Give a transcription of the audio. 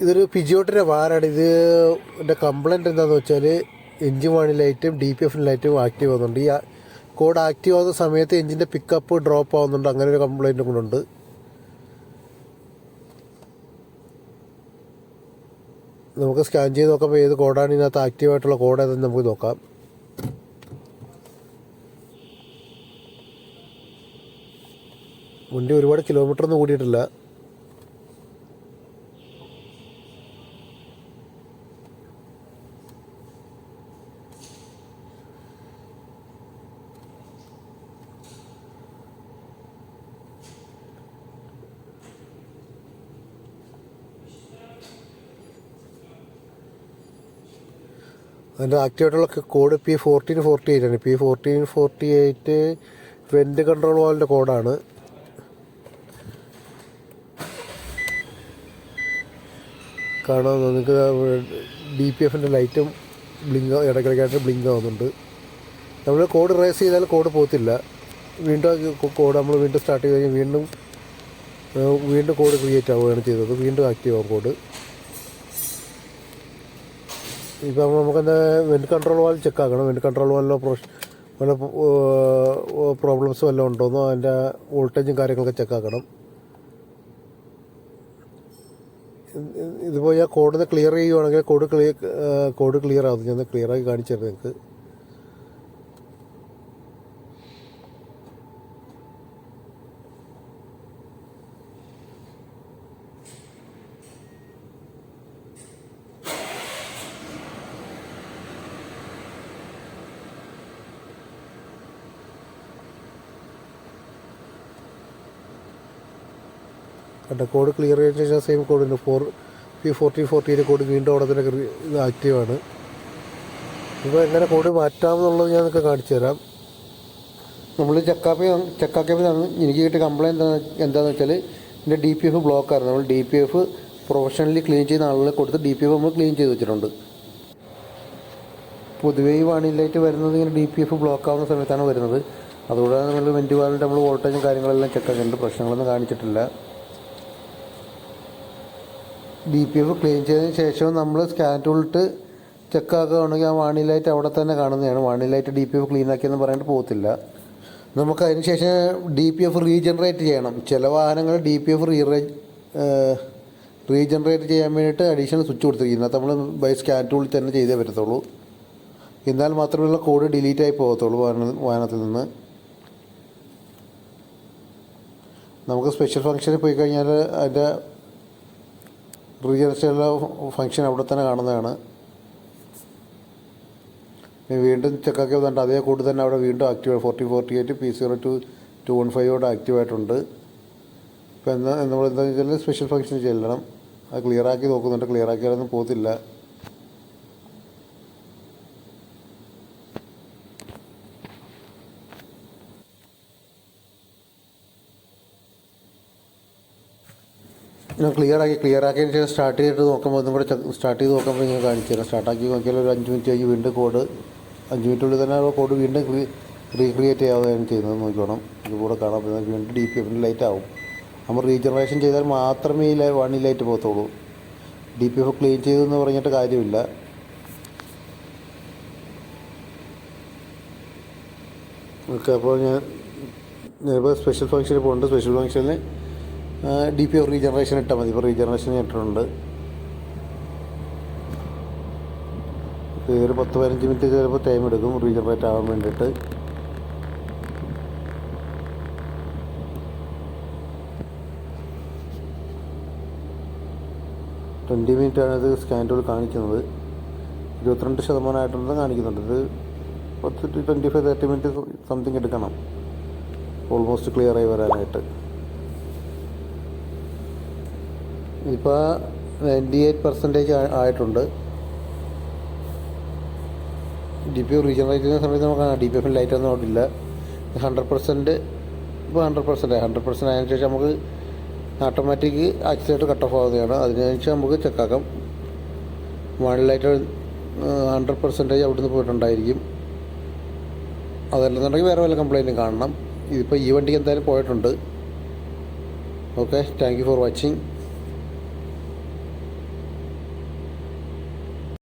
ഇതൊരു പിജിയോട്ടിൻ്റെ വാറാണ്. ഇതിൻ്റെ കംപ്ലയിൻറ്റ് എന്താണെന്ന് വെച്ചാൽ എൻജിൻ വാണി ലൈറ്റും DPF ലൈറ്റും ആക്റ്റീവ് ആവുന്നുണ്ട്. ഈ കോഡ് ആക്റ്റീവ് ആവുന്ന സമയത്ത് എൻജിൻ്റെ പിക്കപ്പ് ഡ്രോപ്പ് ആവുന്നുണ്ട്. അങ്ങനെ ഒരു കംപ്ലയിൻറ്റും കൊണ്ടുണ്ട്. നമുക്ക് സ്കാൻ ചെയ്ത് നോക്കുമ്പോൾ ഏത് കോഡാണ് ഇതിനകത്ത് ആക്റ്റീവായിട്ടുള്ള കോഡ് ഏതെന്ന് നമുക്ക് നോക്കാം. വണ്ടി ഒരുപാട് കിലോമീറ്ററൊന്നും കൂടിയിട്ടില്ല. അതിൻ്റെ ആക്റ്റീവായിട്ടുള്ള കോഡ് P1448 ആണ്. P1448 വെൻ്റ് കൺട്രോൾ വാൽവിൻ്റെ കോഡാണ്. കാണാൻ നിങ്ങൾക്ക് DPFൻ്റെ ലൈറ്റും ഇടയ്ക്കിടയ്ക്കായിട്ട് ബ്ലിങ്ക് ആവുന്നുണ്ട്. നമ്മൾ കോഡ് റേസ് ചെയ്താൽ കോഡ് പോകത്തില്ല. വീണ്ടും കോഡ് നമ്മൾ വീണ്ടും സ്റ്റാർട്ട് ചെയ്ത് കഴിഞ്ഞാൽ വീണ്ടും കോഡ് ക്രിയേറ്റ് ആവുകയാണ് ചെയ്തത്. വീണ്ടും ആക്റ്റീവ് ആവും കോഡ്. ഇപ്പം നമുക്കെന്താ വെൻ്റ് കൺട്രോൾ വാൽവ് ചെക്ക് ആക്കണം. വെൻ്റ് കൺട്രോൾ വാൽവിലോ വല്ല പ്രോബ്ലംസ് വല്ലതും ഉണ്ടോയെന്നോ അതിൻ്റെ വോൾട്ടേജും കാര്യങ്ങളൊക്കെ ചെക്ക് ആക്കണം. ഇതിപ്പോൾ ഞാൻ കോഡിൽ നിന്ന് ക്ലിയർ ചെയ്യുവാണെങ്കിൽ കോഡ് ക്ലിയർ ആവും. ഞാൻ ക്ലിയറാക്കി കാണിച്ചു തരാം നിങ്ങൾക്ക്. കണ്ട കോഡ് ക്ലിയർ ചെയ്തതിന് ശേഷം സെയിം കോഡിന് P1448 കോഡ് വീണ്ടും അവിടെ തന്നെ ഇത് ആക്റ്റീവാണ്. ഇപ്പോൾ എങ്ങനെ കോഡ് മാറ്റാമെന്നുള്ളത് ഞാൻ നിങ്ങൾക്ക് കാണിച്ചു തരാം. നമ്മൾ ചെക്കാക്കിയപ്പോൾ എനിക്ക് കിട്ടിയ കംപ്ലയിൻറ്റ് എന്താണെന്ന് വെച്ചാൽ എൻ്റെ DPF ബ്ലോക്കായിരുന്നു. നമ്മൾ DPF പ്രൊഫഷണലി ക്ലീൻ ചെയ്യുന്ന ആളുകളെ കൊടുത്ത് DPF നമ്മൾ ക്ലീൻ ചെയ്ത് വെച്ചിട്ടുണ്ട്. പൊതുവേ ഈ വാണിംഗ് ലൈറ്റ് വരുന്നത് ഇങ്ങനെ DPF ബ്ലോക്ക് ആവുന്ന സമയത്താണ് വരുന്നത്. അതുകൂടാതെ നമ്മൾ വെൻ്റ് വാൽവിൻ്റെ നമ്മൾ വോൾട്ടേജും കാര്യങ്ങളെല്ലാം ചെക്കാക്കിയിട്ടുണ്ട്. പ്രശ്നങ്ങളൊന്നും കാണിച്ചിട്ടില്ല. DPF ക്ലീൻ ചെയ്തതിന് ശേഷം നമ്മൾ സ്കാൻ ടൂളിട്ട് ചെക്കാക്കുകയാണെങ്കിൽ ആ വാണിംഗ് ലൈറ്റ് അവിടെ തന്നെ കാണുന്നതാണ്. വാണിംഗ് ലൈറ്റ് DPF ക്ലീൻ ആക്കിയെന്ന് പറഞ്ഞിട്ട് പോകത്തില്ല. നമുക്ക് അതിന് ശേഷം DPF റീജനറേറ്റ് ചെയ്യണം. ചില വാഹനങ്ങൾ DPF റീജനറേറ്റ് ചെയ്യാൻ വേണ്ടിയിട്ട് അഡീഷണൽ സ്വിച്ച് കൊടുത്തിരിക്കുന്നത്. നമ്മൾ ബൈ സ്കാൻ ടൂളിൽ തന്നെ ചെയ്തേ പറ്റത്തുള്ളൂ. എന്നാൽ മാത്രമേ കോഡ് ഡിലീറ്റ് ആയി പോകത്തുള്ളൂ വാഹനത്തിൽ നിന്ന്. നമുക്ക് സ്പെഷ്യൽ ഫംഗ്ഷനിൽ പോയി കഴിഞ്ഞാൽ അതിൻ്റെ റീജനറേഷനുള്ള ഫംഗ്ഷൻ അവിടെ തന്നെ കാണുന്നതാണ്. വീണ്ടും ചെക്കാക്കി വന്നിട്ട് അതേ കോഡ് തന്നെ അവിടെ വീണ്ടും ആക്റ്റീവ് 1448 P0215 ആക്റ്റീവായിട്ടുണ്ട്. ഇപ്പോൾ നമ്മൾ എന്താണെന്ന് വെച്ചാൽ സ്പെഷ്യൽ ഫംഗ്ഷൻ ചെല്ലണം. അത് ക്ലിയറാക്കി നോക്കുന്നുണ്ട്. ക്ലിയറാക്കിയാലൊന്നും പോകത്തില്ല. ഞാൻ ക്ലിയറാക്കിയതിന് ശേഷം സ്റ്റാർട്ട് ചെയ്തിട്ട് നോക്കുമ്പോൾ ഒന്നും കൂടെ സ്റ്റാർട്ട് ചെയ്ത് നോക്കുമ്പോൾ ഞാൻ കാണിച്ചു തരാം. സ്റ്റാർട്ടാക്കി നോക്കിയാൽ ഒരു 5 മിനിറ്റ് കഴിഞ്ഞ് വീണ്ടും കോഡ് 5 മിനിറ്റുള്ളിൽ തന്നെ കോഡ് വീണ്ടും റീക്രിയേറ്റ് ചെയ്യാവുകയാണ് ചെയ്യുന്നത്. നോക്കണം. ഇതുകൂടെ കാണാൻ പറ്റുന്നത് വീണ്ടും DPFൻ്റെ ലൈറ്റ് ആവും. നമ്മൾ റീജനറേഷൻ ചെയ്താൽ മാത്രമേ ഈ വാണിംഗ് ലൈറ്റ് പോകത്തുള്ളൂ. DPF ക്ലീൻ ചെയ്തെന്ന് പറഞ്ഞിട്ട് കാര്യമില്ല. ഓക്കെ, അപ്പോൾ ഞാനിപ്പോൾ സ്പെഷ്യൽ ഫംഗ്ഷനിൽ പോകുന്നുണ്ട്. സ്പെഷ്യൽ ഫംഗ്ഷനിൽ DPF റീജനറേഷൻ ഇട്ടാൽ മതി. ഇപ്പോൾ റീജനറേഷൻ ഇട്ടിട്ടുണ്ട്. ഒരു 10-15 മിനിറ്റ് ചിലപ്പോൾ ടൈം എടുക്കും റീജനറേറ്റ് ആവാൻ വേണ്ടിയിട്ട്. ട്വൻറ്റി മിനിറ്റാണ് ഇത് സ്കാൻ ടൂൾ കാണിക്കുന്നത്. 22% കാണിക്കുന്നുണ്ട്. ഇത് 25-30 മിനിറ്റ് സംതിങ് എടുക്കണം ഓൾമോസ്റ്റ് ക്ലിയറായി വരാനായിട്ട്. ഇപ്പോൾ 98% ആയിട്ടുണ്ട്. DPF റീജനറേറ്റ് ചെയ്യുന്ന സമയത്ത് നമുക്ക് DPF ലൈറ്റൊന്നും അവിടെ ഇല്ല. 100% ഇപ്പോൾ 100% ആയതിനു ശേഷം നമുക്ക് ഓട്ടോമാറ്റിക് ആക്സിലേറ്റർ കട്ട് ഓഫ് ആവുന്നതാണ്. അതിനുശേഷം നമുക്ക് ചെക്കാക്കാം. വാണിംഗ് ലൈറ്റ് 100% അവിടുന്ന് പോയിട്ടുണ്ടായിരിക്കും. അതല്ലെന്നുണ്ടെങ്കിൽ വേറെ വല്ല കംപ്ലയിൻറ്റും കാണണം. ഇതിപ്പോൾ ഈ വണ്ടിക്ക് എന്തായാലും പോയിട്ടുണ്ട്. Okay, thank you for watching.